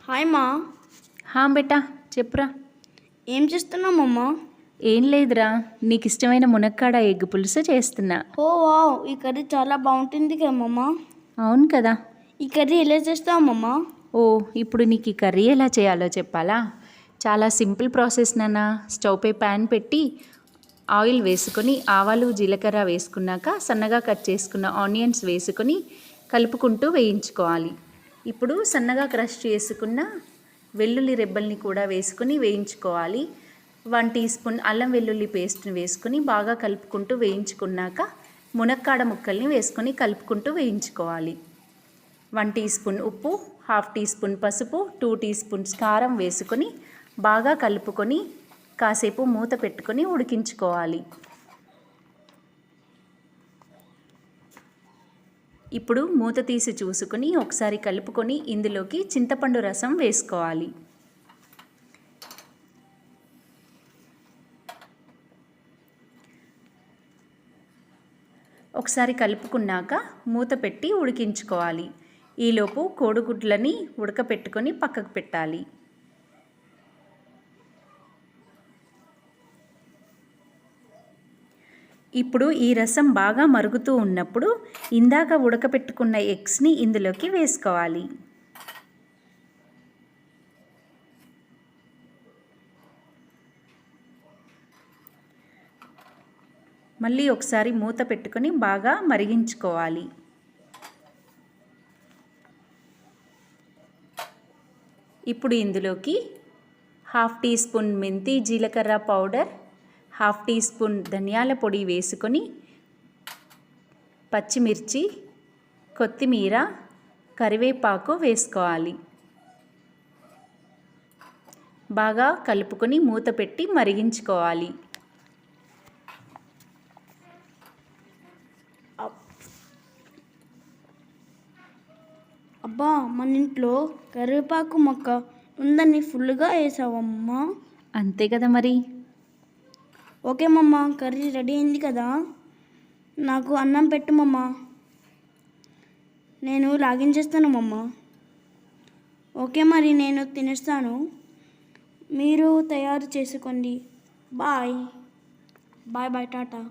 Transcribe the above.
Hi మా. బేటా చెప్పురా. ఏం చేస్తున్నామమ్మా? ఏం లేదురా, నీకు ఇష్టమైన మునక్కాడ ఎగ్ పులుసు చేస్తున్నా. ఓ వావ్, ఈ కర్రీ చాలా బాగుంటుంది కదమ్మా. అవును కదా. ఈ కర్రీ ఎలా చేస్తామమ్మా? ఓ, ఇప్పుడు నీకు ఈ కర్రీ ఎలా చేయాలో చెప్పాలా? చాలా సింపుల్ ప్రాసెస్ నాన్న. స్టవ్ పై ప్యాన్ పెట్టి ఆయిల్ వేసుకొని ఆవాలు జీలకర్ర వేసుకున్నాక సన్నగా కట్ చేసుకున్న ఆనియన్స్ వేసుకొని కలుపుకుంటూ వేయించుకోవాలి. ఇప్పుడు సన్నగా క్రష్ చేసుకున్న వెల్లుల్లి రెబ్బల్ని కూడా వేసుకొని వేయించుకోవాలి. 1 టీ స్పూన్ అల్లం వెల్లుల్లి పేస్ట్ని వేసుకొని బాగా కలుపుకుంటూ వేయించుకున్నాక మునక్కాడ ముక్కల్ని వేసుకొని కలుపుకుంటూ వేయించుకోవాలి. 1 టీ స్పూన్ ఉప్పు, 1/2 టీ స్పూన్ పసుపు, 2 టీ స్పూన్స్ కారం వేసుకొని బాగా కలుపుకొని కాసేపు మూత పెట్టుకొని ఉడికించుకోవాలి. ఇప్పుడు మూత తీసి చూసుకొని ఒకసారి కలుపుకొని ఇందులోకి చింతపండు రసం వేసుకోవాలి. ఒకసారి కలుపుకున్నాక మూత పెట్టి ఉడికించుకోవాలి. ఈలోపు కోడిగుడ్లని ఉడకపెట్టుకొని పక్కకు పెట్టాలి. ఇప్పుడు ఈ రసం బాగా మరుగుతూ ఉన్నప్పుడు ఇందాక ఉడకపెట్టుకున్న ఎగ్స్ని ఇందులోకి వేసుకోవాలి. మళ్ళీ ఒకసారి మూత పెట్టుకొని బాగా మరిగించుకోవాలి. ఇప్పుడు ఇందులోకి 1/2 టీ స్పూన్ మెంతి జీలకర్ర పౌడర్, 1/2 టీ స్పూన్ ధనియాల పొడి వేసుకొని పచ్చిమిర్చి, కొత్తిమీర, కరివేపాకు వేసుకోవాలి. బాగా కలుపుకొని మూత పెట్టి మరిగించుకోవాలి. అబ్బా, మన ఇంట్లో కరివేపాకు మొక్క ఉందని ఫుల్గా వేసావమ్మా. అంతే కదా మరి. ఓకే మమ్మ, కర్రీ రెడీ అయింది కదా. నాకు అన్నం పెట్టు మమ్మ, నేను లాగిన్ చేస్తాను మమ్మ. ఓకే మరి, నేను తినేస్తాను, మీరు తయారు చేసుకోండి. Bye bye bye, Tata.